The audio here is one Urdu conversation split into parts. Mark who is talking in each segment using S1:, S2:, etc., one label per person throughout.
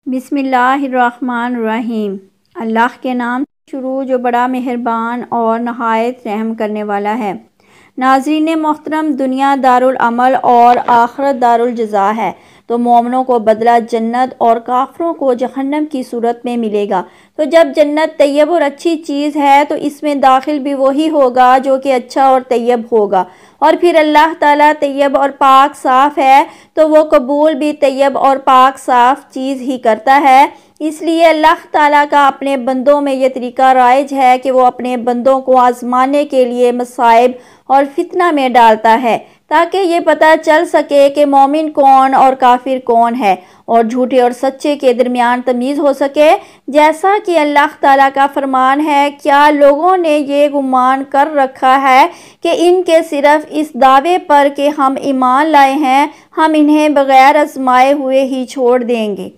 S1: بسم اللہ الرحمن الرحیم۔ اللہ کے نام سے شروع جو بڑا مہربان اور نہایت رحم کرنے والا ہے۔ ناظرین محترم، دنیا دارالعمل اور آخرت دارالجزا ہے، تو مومنوں کو بدلہ جنت اور کافروں کو جہنم کی صورت میں ملے گا۔ تو جب جنت طیب اور اچھی چیز ہے تو اس میں داخل بھی وہی ہوگا جو کہ اچھا اور طیب ہوگا، اور پھر اللہ تعالیٰ طیب اور پاک صاف ہے تو وہ قبول بھی طیب اور پاک صاف چیز ہی کرتا ہے۔ اس لیے اللہ تعالیٰ کا اپنے بندوں میں یہ طریقہ رائج ہے کہ وہ اپنے بندوں کو آزمانے کے لیے مصائب اور فتنہ میں ڈالتا ہے، تاکہ یہ پتہ چل سکے کہ مومن کون اور کافر کون ہے، اور جھوٹے اور سچے کے درمیان تمیز ہو سکے۔ جیسا کہ اللہ تعالیٰ کا فرمان ہے، کیا لوگوں نے یہ گمان کر رکھا ہے کہ ان کے صرف اس دعوے پر کہ ہم ایمان لائے ہیں، ہم انہیں بغیر آزمائے ہوئے ہی چھوڑ دیں گے؟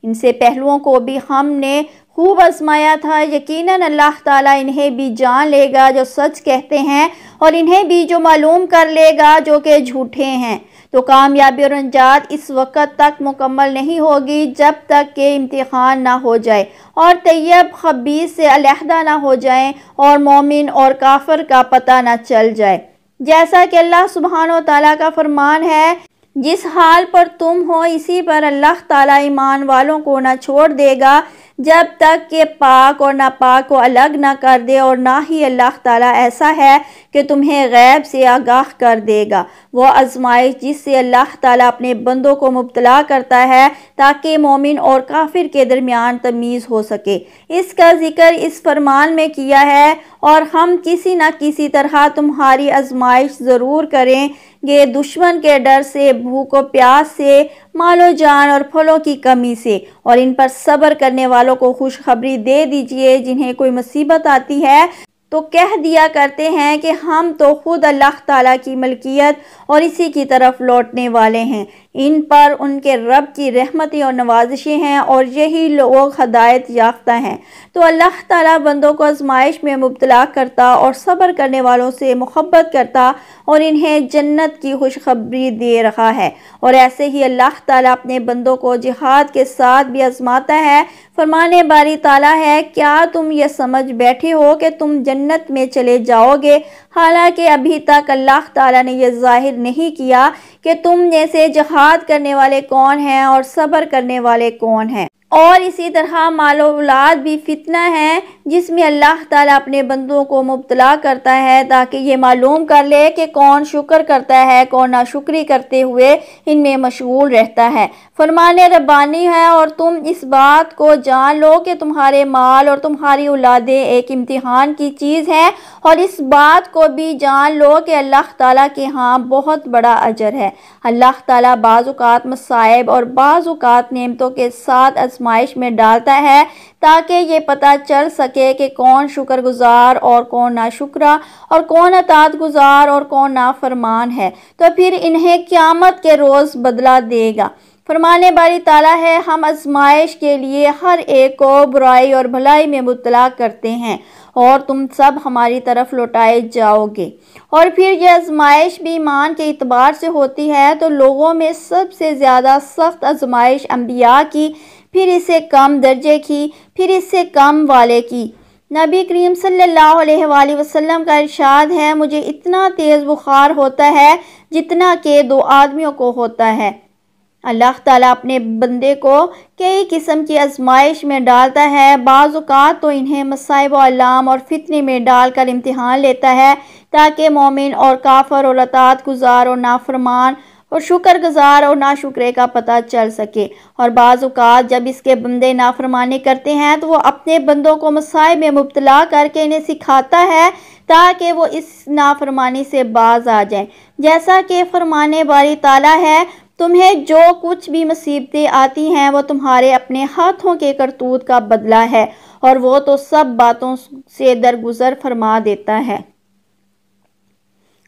S1: ان سے پہلوؤں کو بھی ہم نے خوب آزمایا تھا، یقیناً اللہ تعالیٰ انہیں بھی جان لے گا جو سچ کہتے ہیں، اور انہیں بھی جو معلوم کر لے گا جو کہ جھوٹے ہیں۔ تو کامیابی اور نجات اس وقت تک مکمل نہیں ہوگی جب تک کہ امتحان نہ ہو جائے اور طیب خبیث سے علیحدہ نہ ہو جائیں اور مومن اور کافر کا پتہ نہ چل جائے۔ جیسا کہ اللہ سبحانہ و تعالیٰ کا فرمان ہے، جس حال پر تم ہو اسی پر اللہ تعالیٰ ایمان والوں کو نہ چھوڑ دے گا جب تک کہ پاک اور ناپاک کو الگ نہ کر دے، اور نہ ہی اللہ تعالیٰ ایسا ہے کہ تمہیں غیب سے آگاہ کر دے گا۔ وہ آزمائش جس سے اللہ تعالیٰ اپنے بندوں کو مبتلا کرتا ہے تاکہ مومن اور کافر کے درمیان تمیز ہو سکے، اس کا ذکر اس فرمان میں کیا ہے۔ اور ہم کسی نہ کسی طرح تمہاری آزمائش ضرور کریں گے، دشمن کے ڈر سے، بھوک و پیاس سے، مال و جان اور پھلوں کی کمی سے، اور ان پر صبر کرنے والوں کو خوشخبری دے دیجئے۔ جنہیں کوئی مصیبت آتی ہے تو کہہ دیا کرتے ہیں کہ ہم تو خود اللہ تعالیٰ کی ملکیت اور اسی کی طرف لوٹنے والے ہیں، ان پر ان کے رب کی رحمتیں اور نوازشیں ہیں، اور یہی لوگ ہدایت یافتہ ہیں۔ تو اللہ تعالیٰ بندوں کو آزمائش میں مبتلا کرتا اور صبر کرنے والوں سے محبت کرتا اور انہیں جنت کی خوشخبری دے رہا ہے، اور ایسے ہی اللہ تعالیٰ اپنے بندوں کو جہاد کے ساتھ بھی آزماتا ہے۔ فرمانے باری تعالیٰ ہے، کیا تم یہ سمجھ بیٹھے ہو کہ تم جنت میں چلے جاؤ گے، حالانکہ ابھی تک اللہ تعالیٰ نے یہ ظاہر نہیں کیا کہ تم میں سے جہاد کرنے والے کون ہیں اور صبر کرنے والے کون ہیں۔ اور اسی طرح مال و اولاد بھی فتنہ ہے جس میں اللہ تعالیٰ اپنے بندوں کو مبتلا کرتا ہے تاکہ یہ معلوم کر لے کہ کون شکر کرتا ہے، کون ناشکری کرتے ہوئے ان میں مشغول رہتا ہے۔ فرمان ربانی ہے، اور تم اس بات کو جان لو کہ تمہارے مال اور تمہاری اولادیں ایک امتحان کی چیز ہے، اور اس بات کو بھی جان لو کہ اللہ تعالیٰ کے ہاں بہت بڑا اجر ہے۔ اللہ تعالیٰ بعض اوقات مصائب اور بعض اوقات نعمتوں کے ساتھ آزمائش میں ڈالتا ہے تاکہ یہ پتہ چل سکے کہ کون شکر گزار اور کون ناشکرا، اور کون اطاعت گزار اور کون نافرمان ہے، تو پھر انہیں قیامت کے روز بدلہ دے گا۔ فرمانے باری تعالیٰ ہے، ہم آزمائش کے لیے ہر ایک کو برائی اور بھلائی میں مبتلا کرتے ہیں، اور تم سب ہماری طرف لوٹائے جاؤ گے۔ اور پھر یہ آزمائش بھی ایمان کے اعتبار سے ہوتی ہے، تو لوگوں میں سب سے زیادہ سخت آزمائش انبیاء کی، پھر اس سے کم درجے کی، پھر اس سے کم والے کی۔ نبی کریم صلی اللہ علیہ وآلہ وسلم کا ارشاد ہے، مجھے اتنا تیز بخار ہوتا ہے جتنا کہ 2 آدمیوں کو ہوتا ہے۔ اللہ تعالیٰ اپنے بندے کو کئی قسم کی آزمائش میں ڈالتا ہے، بعض اوقات تو انہیں مصائب و آلام اور فتنے میں ڈال کر امتحان لیتا ہے تاکہ مومن اور کافر اور اطاعت گزار اور نافرمان اور شکر گزار اور ناشکرے کا پتہ چل سکے۔ اور بعض اوقات جب اس کے بندے نافرمانی کرتے ہیں تو وہ اپنے بندوں کو مصائب میں مبتلا کر کے انہیں سکھاتا ہے تاکہ وہ اس نافرمانی سے باز آ جائیں۔ جیسا کہ فرمانے باری تعالیٰ ہے، تمہیں جو کچھ بھی مصیبتیں آتی ہیں وہ تمہارے اپنے ہاتھوں کے کرتوت کا بدلہ ہے، اور وہ تو سب باتوں سے درگزر فرما دیتا ہے۔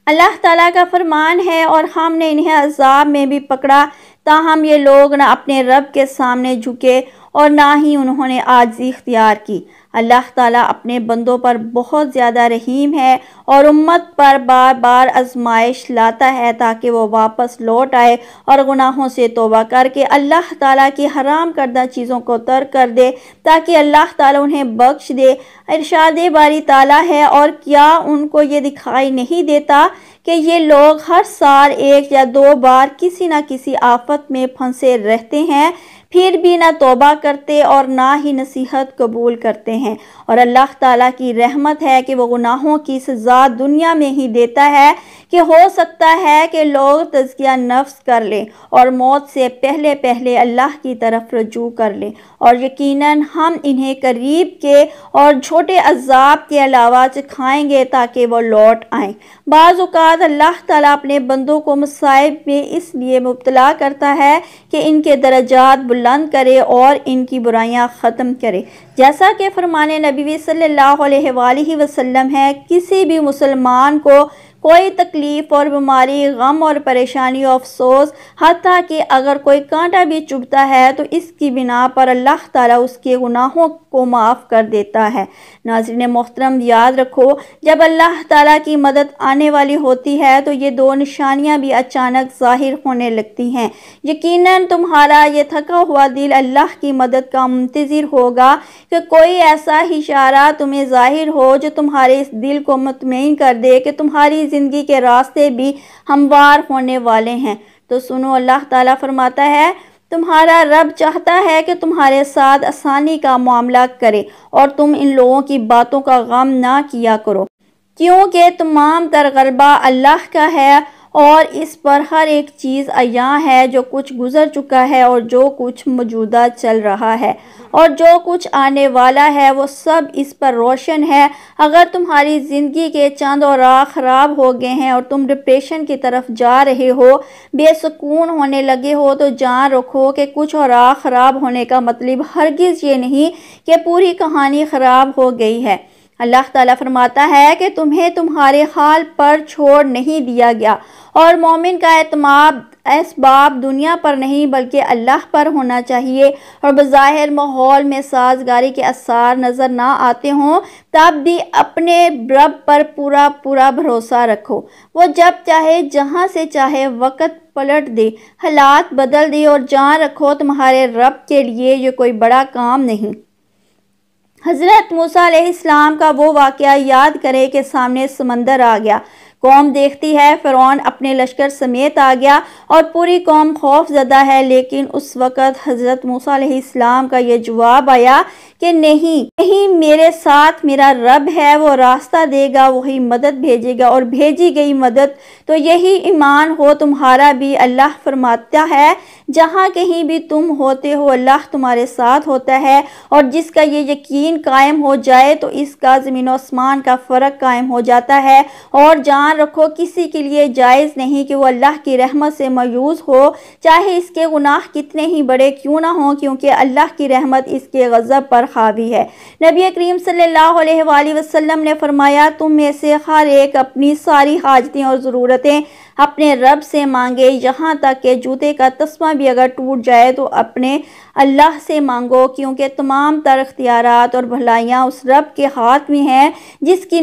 S1: اللہ تعالیٰ کا فرمان ہے، اور ہم نے انہیں عذاب میں بھی پکڑا، تاہم یہ لوگ نہ اپنے رب کے سامنے جھکے اور نہ ہی انہوں نے عاجزی اختیار کی۔ اللہ تعالیٰ اپنے بندوں پر بہت زیادہ رحیم ہے اور امت پر بار بار آزمائش لاتا ہے تاکہ وہ واپس لوٹ آئے اور گناہوں سے توبہ کر کے اللہ تعالیٰ کی حرام کردہ چیزوں کو ترک کر دے تاکہ اللہ تعالیٰ انہیں بخش دے۔ ارشاد باری تعالیٰ ہے، اور کیا ان کو یہ دکھائی نہیں دیتا کہ یہ لوگ ہر سال 1 یا 2 بار کسی نہ کسی آفت میں پھنسے رہتے ہیں، پھر بھی نہ توبہ کرتے اور نہ ہی نصیحت قبول کرتے ہیں، اور اللہ تعالیٰ کی رحمت ہے کہ وہ گناہوں کی سزا دنیا میں ہی دیتا ہے کہ ہو سکتا ہے کہ لوگ تزکیہ نفس کر لیں اور موت سے پہلے پہلے اللہ کی طرف رجوع کر لیں، اور یقیناً ہم انہیں قریب کے اور چھوٹے عذاب کے علاوہ چکھائیں گے تاکہ وہ لوٹ آئیں۔ بعض اوقات اللہ تعالیٰ اپنے بندوں کو مصائب میں اس لیے مبتلا کرتا ہے کہ ان کے درجات بلند کرے اور ان کی برائیاں ختم کرے، جیسا کہ فرمان نبی صلی اللہ علیہ وآلہ وسلم ہے، کسی بھی مسلمان کو کوئی تکلیف اور بیماری، غم اور پریشانی و افسوس، حتیٰ کہ اگر کوئی کانٹا بھی چبھتا ہے تو اس کی بنا پر اللہ تعالیٰ اس کے گناہوں کو معاف کر دیتا ہے۔ ناظرین محترم، یاد رکھو، جب اللہ تعالیٰ کی مدد آنے والی ہوتی ہے تو یہ 2 نشانیاں بھی اچانک ظاہر ہونے لگتی ہیں۔ یقیناً تمہارا یہ تھکا ہوا دل اللہ کی مدد کا منتظر ہوگا کہ کوئی ایسا اشارہ تمہیں ظاہر ہو جو تمہارے اس دل کو مطمئن کر دے کہ تمہاری زندگی کے راستے بھی ہموار ہونے والے ہیں۔ تو سنو، اللہ تعالیٰ فرماتا ہے، تمہارا رب چاہتا ہے کہ تمہارے ساتھ آسانی کا معاملہ کرے اور تم ان لوگوں کی باتوں کا غم نہ کیا کرو، کیونکہ تمام تر غلبہ اللہ کا ہے اور اس پر ہر ایک چیز عیاں ہے، جو کچھ گزر چکا ہے اور جو کچھ موجودہ چل رہا ہے اور جو کچھ آنے والا ہے، وہ سب اس پر روشن ہے۔ اگر تمہاری زندگی کے چند اوراق خراب ہو گئے ہیں اور تم ڈپریشن کی طرف جا رہے ہو، بے سکون ہونے لگے ہو، تو جان رکھو کہ کچھ اوراق خراب ہونے کا مطلب ہرگز یہ نہیں کہ پوری کہانی خراب ہو گئی ہے۔ اللہ تعالیٰ فرماتا ہے کہ تمہیں تمہارے حال پر چھوڑ نہیں دیا گیا، اور مومن کا اعتماد اسباب دنیا پر نہیں بلکہ اللہ پر ہونا چاہیے، اور بظاہر ماحول میں سازگاری کے آثار نظر نہ آتے ہوں تب بھی اپنے رب پر پورا بھروسہ رکھو۔ وہ جب چاہے جہاں سے چاہے وقت پلٹ دے، حالات بدل دے، اور جان رکھو تمہارے رب کے لیے یہ کوئی بڑا کام نہیں۔ حضرت موسیٰ علیہ السلام کا وہ واقعہ یاد کرے کہ سامنے سمندر آ گیا، قوم دیکھتی ہے فرعون اپنے لشکر سمیت آ گیا اور پوری قوم خوف زدہ ہے، لیکن اس وقت حضرت موسیٰ علیہ السلام کا یہ جواب آیا کہ نہیں، میرے ساتھ میرا رب ہے، وہ راستہ دے گا، وہی مدد بھیجے گا، اور بھیجی گئی مدد تو یہی ایمان ہو تمہارا بھی۔ اللہ فرماتا ہے، جہاں کہیں بھی تم ہوتے ہو اللہ تمہارے ساتھ ہوتا ہے، اور جس کا یہ یقین قائم ہو جائے تو اس کا زمین و آسمان کا فرق قائم ہو جاتا ہے۔ اور جان رکھو، کسی کے لیے جائز نہیں کہ وہ اللہ کی رحمت سے مایوس ہو، چاہے اس کے گناہ کتنے ہی بڑے کیوں نہ ہوں، کیونکہ اللہ کی رحمت اس کے غضب پر حاوی ہے۔ نبی کریم صلی اللہ علیہ وآلہ وسلم نے فرمایا، تم میں سے ہر ایک اپنی ساری حاجتیں اور ضرورتیں اپنے رب سے مانگے، یہاں تک کہ جوتے کا تسمہ بھی اگر ٹوٹ جائے تو اپنے اللہ سے مانگو، کیونکہ تمام تر اختیارات اور بھلائیاں اس رب کے ہاتھ میں ہیں جس کی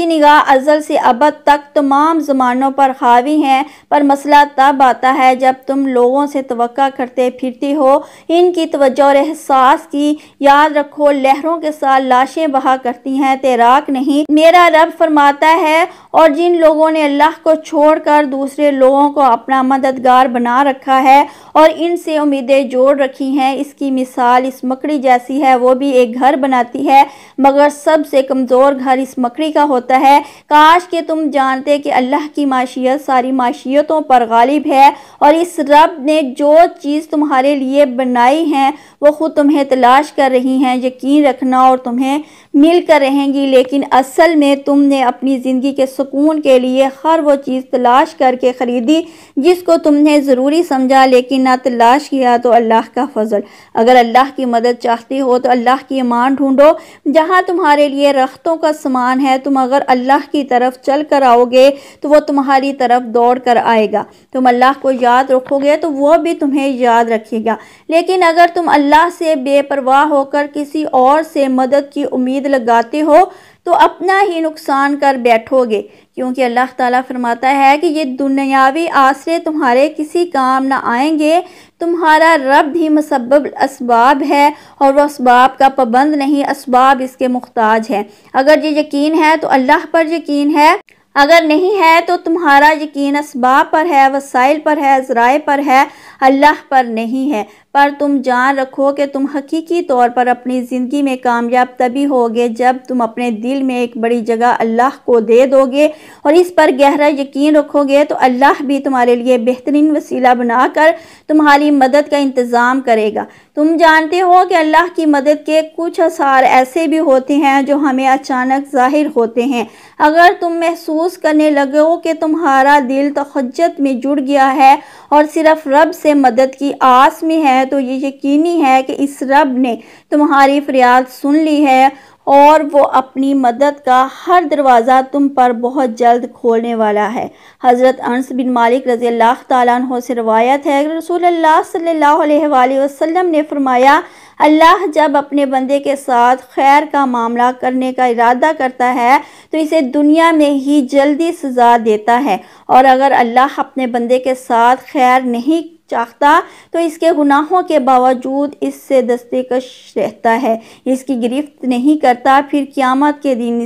S1: نگاہ ازل سے ابد تک تمام زمانوں پر حاوی ہیں۔ پر مسئلہ تب آتا ہے جب تم لوگوں سے توقع کرتے پھرتی ہو ان کی توجہ اور احساس کی۔ یاد رکھو، لہروں کے ساتھ لاشیں بہا کرتی ہیں، تیراک نہیں۔ میرا رب فرماتا ہے، اور جن لوگوں نے اللہ کو چھوڑ کر دوسرے لوگوں کو اپنا مددگار بنا رکھا ہے اور ان سے امیدیں جوڑ رکھی ہیں، اس کی مثال اس مکڑی جیسی ہے۔ وہ بھی ایک گھر بناتی ہے، مگر سب سے کمزور گھر اس مکڑی کا ہوتا ہے۔ کاش کہ تم جانتے کہ اللہ کی معیشت ساری معیشتوں پر غالب ہے، اور اس رب نے جو چیز تمہارے لیے بنائی ہیں وہ خود تمہیں تلاش کر رہی ہیں۔ یقین رکھنا اور تمہیں مل کر رہیں گی، لیکن اصل میں تم نے اپنی زندگی کے سکون کے لیے ہر وہ چیز تلاش کر کے خریدی جس کو تم نے ضروری سمجھا، لیکن نہ تلاش کیا تو اللہ کا فضل۔ اگر اللہ کی مدد چاہتی ہو تو اللہ کی امان ڈھونڈو، جہاں تمہارے لیے رختوں کا سامان ہے۔ تم اگر اللہ کی طرف چل کر آؤ گے تو وہ تمہاری طرف دوڑ کر آئے گا۔ تم اللہ کو یاد رکھو گے تو وہ بھی تمہیں یاد رکھے گا، لیکن اگر تم اللہ سے بے پرواہ ہو کر کسی اور سے مدد کی امید لگاتے ہو تو اپنا ہی نقصان کر بیٹھو گے، کیونکہ اللہ تعالیٰ فرماتا ہے کہ یہ دنیاوی آسرے تمہارے کسی کام نہ آئیں گے۔ تمہارا رب ہی مسبب اسباب ہے اور وہ اسباب کا پابند نہیں، اسباب اس کے محتاج ہے۔ اگر یہ یقین ہے تو اللہ پر یقین ہے، اگر نہیں ہے تو تمہارا یقین اسباب پر ہے، وسائل پر ہے، ذرائع پر ہے، اللہ پر نہیں ہے۔ پر تم جان رکھو کہ تم حقیقی طور پر اپنی زندگی میں کامیاب تبھی ہوگے جب تم اپنے دل میں ایک بڑی جگہ اللہ کو دے دو گے اور اس پر گہرا یقین رکھو گے تو اللہ بھی تمہارے لیے بہترین وسیلہ بنا کر تمہاری مدد کا انتظام کرے گا۔ تم جانتے ہو کہ اللہ کی مدد کے کچھ آثار ایسے بھی ہوتے ہیں جو ہمیں اچانک ظاہر ہوتے ہیں۔ اگر تم محسوس کرنے لگو کہ تمہارا دل تہجد میں جڑ گیا ہے اور صرف رب سے مدد کی آس میں ہے تو یہ یقینی ہے کہ اس رب نے تمہاری فریاد سن لی ہے اور وہ اپنی مدد کا ہر دروازہ تم پر بہت جلد کھولنے والا ہے۔ حضرت انس بن مالک رضی اللہ تعالیٰ عنہ سے روایت ہے کہ رسول اللہ صلی اللہ علیہ وآلہ وسلم نے فرمایا، اللہ جب اپنے بندے کے ساتھ خیر کا معاملہ کرنے کا ارادہ کرتا ہے تو اسے دنیا میں ہی جلدی سزا دیتا ہے، اور اگر اللہ اپنے بندے کے ساتھ خیر نہیں چاہتا تو اس کے گناہوں کے باوجود اس سے دستکش رہتا ہے، اس کی گرفت نہیں کرتا، پھر قیامت کے دن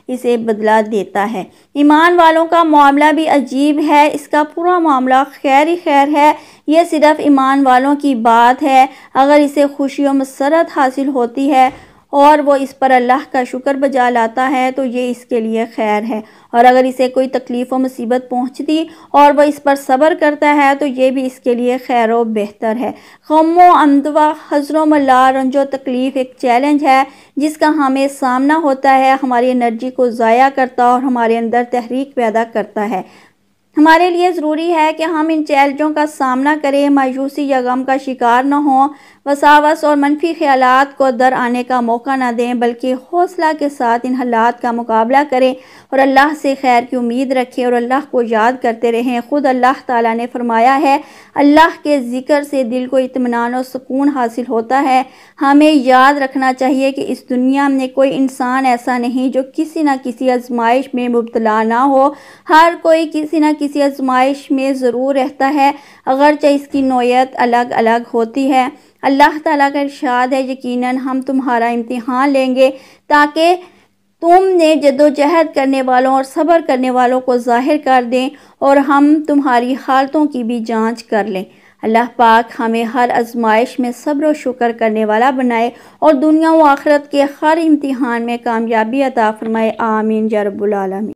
S1: اسے بدلہ دیتا ہے۔ ایمان والوں کا معاملہ بھی عجیب ہے، اس کا پورا معاملہ خیر ہی خیر ہے۔ یہ صرف ایمان والوں کی بات ہے، اگر اسے خوشی و مسرت حاصل ہوتی ہے اور وہ اس پر اللہ کا شکر بجا لاتا ہے تو یہ اس کے لیے خیر ہے، اور اگر اسے کوئی تکلیف و مصیبت پہنچتی اور وہ اس پر صبر کرتا ہے تو یہ بھی اس کے لیے خیر و بہتر ہے۔ غم و اندوہ، حزن و ملال، رنج و تکلیف ایک چیلنج ہے جس کا ہمیں سامنا ہوتا ہے، ہماری انرجی کو ضائع کرتا اور ہمارے اندر تحریک پیدا کرتا ہے۔ ہمارے لیے ضروری ہے کہ ہم ان چیلنجوں کا سامنا کریں، مایوسی یا غم کا شکار نہ ہوں، وساوس اور منفی خیالات کو در آنے کا موقع نہ دیں، بلکہ حوصلہ کے ساتھ ان حالات کا مقابلہ کریں اور اللہ سے خیر کی امید رکھیں اور اللہ کو یاد کرتے رہیں۔ خود اللہ تعالیٰ نے فرمایا ہے، اللہ کے ذکر سے دل کو اطمینان و سکون حاصل ہوتا ہے۔ ہمیں یاد رکھنا چاہیے کہ اس دنیا میں کوئی انسان ایسا نہیں جو کسی نہ کسی آزمائش میں مبتلا نہ ہو، ہر کوئی کسی نہ کسی آزمائش میں ضرور رہتا ہے، اگرچہ اس کی نوعیت الگ الگ ہوتی ہے۔ اللہ تعالیٰ کا ارشاد ہے، یقیناً ہم تمہارا امتحان لیں گے تاکہ تم نے جدوجہد کرنے والوں اور صبر کرنے والوں کو ظاہر کر دیں اور ہم تمہاری حالتوں کی بھی جانچ کر لیں۔ اللہ پاک ہمیں ہر آزمائش میں صبر و شکر کرنے والا بنائے اور دنیا و آخرت کے ہر امتحان میں کامیابی عطا فرمائے، آمین یا رب العالمین۔